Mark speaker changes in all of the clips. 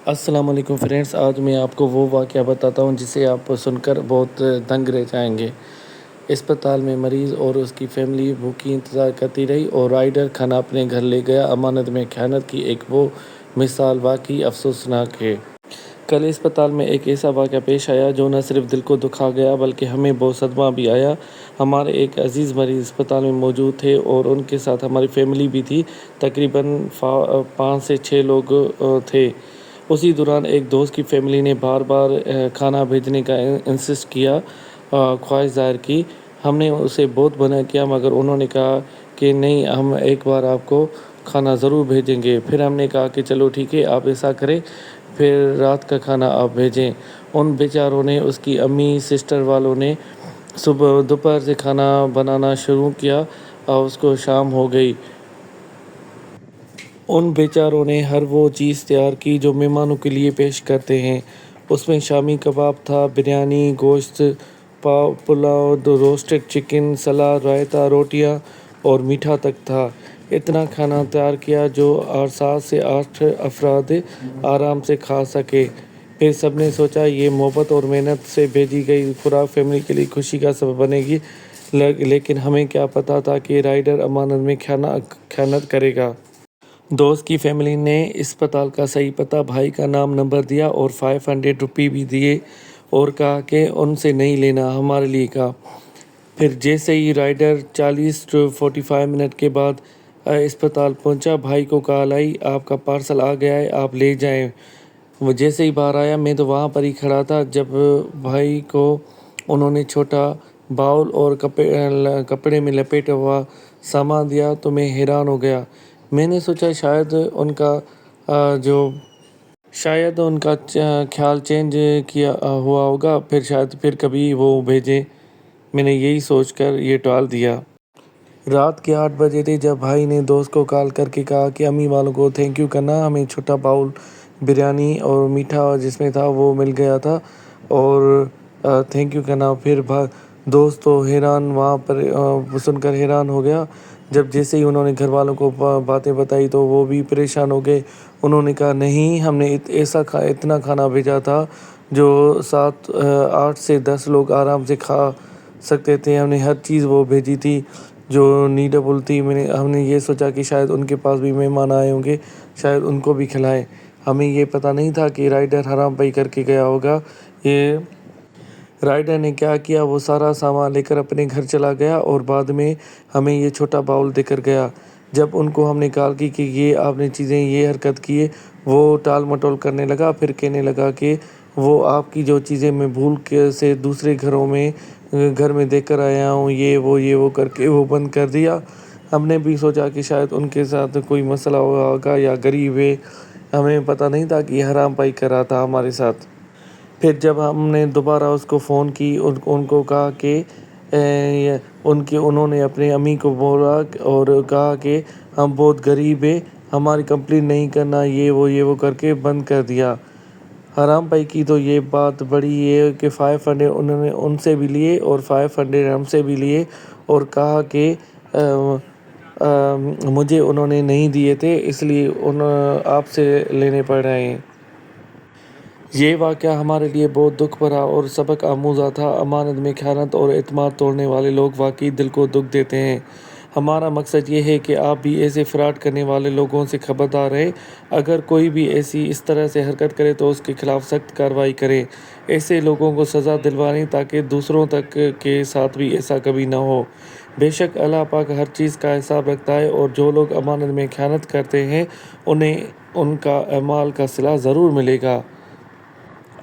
Speaker 1: السلام علیکم فرینڈس، آج میں آپ کو وہ واقعہ بتاتا ہوں جسے آپ سن کر بہت دنگ رہ جائیں گے۔ اسپتال میں مریض اور اس کی فیملی بھوکی انتظار کرتی رہی اور رائڈر کھانا اپنے گھر لے گیا۔ امانت میں خیانت کی ایک وہ مثال واقعی افسوسناک ہے۔ کل اسپتال میں ایک ایسا واقعہ پیش آیا جو نہ صرف دل کو دکھا گیا بلکہ ہمیں بہت صدمہ بھی آیا۔ ہمارے ایک عزیز مریض اسپتال میں موجود تھے اور ان کے ساتھ ہماری فیملی بھی تھی، تقریباً 5 سے 6 لوگ تھے۔ اسی دوران ایک دوست کی فیملی نے بار بار کھانا بھیجنے کا انسسٹ کیا، خواہش ظاہر کی۔ ہم نے اسے بہت منع کیا مگر انہوں نے کہا کہ نہیں، ہم ایک بار آپ کو کھانا ضرور بھیجیں گے۔ پھر ہم نے کہا کہ چلو ٹھیک ہے، آپ ایسا کریں، پھر رات کا کھانا آپ بھیجیں۔ ان بیچاروں نے، اس کی امی، سسٹر والوں نے دوپہر سے کھانا بنانا شروع کیا اور اس کو شام ہو گئی۔ ان بیچاروں نے ہر وہ چیز تیار کی جو مہمانوں کے لیے پیش کرتے ہیں۔ اس میں شامی کباب تھا، بریانی، گوشت، پلاؤ، روسٹڈ چکن، سلاد، رائتہ، روٹیاں اور میٹھا تک تھا۔ اتنا کھانا تیار کیا جو 7 سے 8 افراد آرام سے کھا سکیں۔ پھر سب نے سوچا یہ محبت اور محنت سے بھیجی گئی خوراک فیملی کے لیے خوشی کا سبب بنے گی، لیکن ہمیں کیا پتہ تھا کہ رائڈر امانت میں خیانت کرے گا۔ دوست کی فیملی نے اسپتال کا صحیح پتہ، بھائی کا نام، نمبر دیا اور 500 روپے بھی دیے اور کہا کہ ان سے نہیں لینا، ہمارے لیے کہا۔ پھر جیسے ہی رائڈر 40 سے 45 منٹ کے بعد اسپتال پہنچا، بھائی کو کال آئی، آپ کا پارسل آ گیا ہے، آپ لے جائیں۔ وہ جیسے ہی باہر آیا، میں تو وہاں پر ہی کھڑا تھا، جب بھائی کو انہوں نے چھوٹا باؤل اور کپڑے میں لپیٹا ہوا سامان دیا تو میں حیران ہو گیا۔ میں نے سوچا شاید ان کا خیال چینج کیا ہوا ہوگا، پھر کبھی وہ بھیجیں۔ میں نے یہی سوچ کر یہ ٹال دیا۔ رات کے 8 بجے تھے جب بھائی نے دوست کو کال کر کے کہا کہ امی والوں کو تھینک یو کرنا، ہمیں چھوٹا باؤل بریانی اور میٹھا جس میں تھا وہ مل گیا تھا اور تھینک یو کرنا۔ پھر دوست تو حیران، وہاں پر سن کر حیران ہو گیا۔ جیسے ہی انہوں نے گھر والوں کو باتیں بتائی تو وہ بھی پریشان ہو گئے۔ انہوں نے کہا نہیں، ہم نے اتنا کھانا بھیجا تھا جو 8 سے 10 لوگ آرام سے کھا سکتے تھے، ہم نے ہر چیز وہ بھیجی تھی جو نیڈیبل تھی۔ ہم نے یہ سوچا کہ شاید ان کے پاس بھی مہمان آئے ہوں گے، شاید ان کو بھی کھلائیں۔ ہمیں یہ پتہ نہیں تھا کہ رائڈر حرام پائی کر کے گیا ہوگا۔ رائڈر نے کیا کیا، وہ سارا سامان لے کر اپنے گھر چلا گیا اور بعد میں ہمیں یہ چھوٹا باؤل دے کر گیا۔ جب ان کو ہم نے کال کی کہ یہ آپ نے چیزیں یہ حرکت کی ہے، وہ ٹال مٹول کرنے لگا، پھر کہنے لگا کہ وہ آپ کی جو چیزیں میں بھول سے دوسرے گھر میں دے کر آیا ہوں، یہ وہ کر کے وہ بند کر دیا۔ ہم نے بھی سوچا کہ شاید ان کے ساتھ کوئی مسئلہ ہوگا یا غریب ہے، ہمیں پتہ نہیں تھا کہ یہ حرام پائی کر رہا تھا ہمارے ساتھ۔ پھر جب ہم نے دوبارہ اس کو فون کی، ان کو کہا کہ انہوں نے اپنی امی کو بولا اور کہا کہ ہم بہت غریب ہیں، ہماری کمپلین نہیں کرنا، یہ وہ کر کے بند کر دیا۔ حرام پائی کی تو یہ بات بڑی ہے کہ 500 انہوں نے ان سے بھی لیے اور 500 ہم سے بھی لیے اور کہا کہ مجھے انہوں نے نہیں دیے تھے، اس لیے آپ سے لینے پڑ رہے ہیں۔ یہ واقعہ ہمارے لیے بہت دکھ بھرا اور سبق آموزہ تھا۔ امانت میں خیانت اور اعتماد توڑنے والے لوگ واقعی دل کو دکھ دیتے ہیں۔ ہمارا مقصد یہ ہے کہ آپ بھی ایسے فراڈ کرنے والے لوگوں سے خبردار رہیں۔ اگر کوئی بھی اس طرح سے حرکت کرے تو اس کے خلاف سخت کارروائی کریں۔ ایسے لوگوں کو سزا دلوائیں تاکہ دوسروں کے ساتھ بھی ایسا کبھی نہ ہو۔ بے شک اللہ پاک ہر چیز کا حساب رکھتا ہے اور جو لوگ امانت میں خیانت کرتے ہیں انہیں ان کا اعمال کا صلہ ضرور ملے گا۔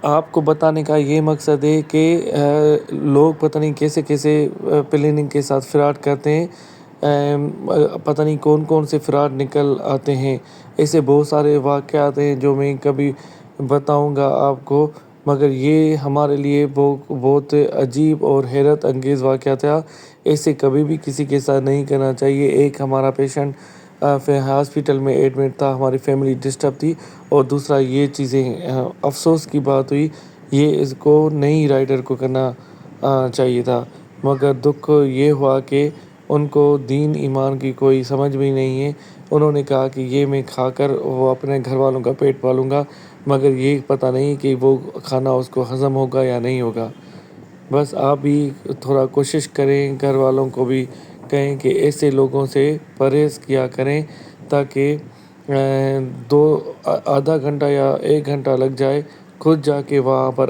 Speaker 1: آپ کو بتانے کا یہ مقصد ہے کہ لوگ پتہ نہیں کیسے پلاننگ کے ساتھ فراڈ کرتے ہیں، پتہ نہیں کون سے فراڈ نکل آتے ہیں۔ ایسے بہت سارے واقعات ہیں جو میں کبھی بتاؤں گا آپ کو، مگر یہ ہمارے لیے بہت عجیب اور حیرت انگیز واقعہ تھا۔ ایسے کبھی بھی کسی کے ساتھ نہیں کرنا چاہیے۔ ایک ہمارا پیشنٹ ہاسپٹل میں ایڈمٹ تھا، ہماری فیملی ڈسٹرب تھی، اور دوسرا یہ چیزیں افسوس کی بات ہوئی، یہ اس کو نہیں رائڈر کو کرنا چاہیے تھا، مگر دکھ یہ ہوا کہ ان کو دین ایمان کی کوئی سمجھ بھی نہیں ہے۔ انہوں نے کہا کہ یہ میں کھا کر وہ اپنے گھر والوں کا پیٹ پالوں گا، مگر یہ پتہ نہیں کہ وہ کھانا اس کو ہضم ہوگا یا نہیں ہوگا۔ بس آپ بھی تھوڑا کوشش کریں، گھر والوں کو بھی کہیں کہ ایسے لوگوں سے پرہیز کیا کریں، تاکہ آدھا گھنٹہ یا 1 گھنٹہ لگ جائے، خود جا کے وہاں پر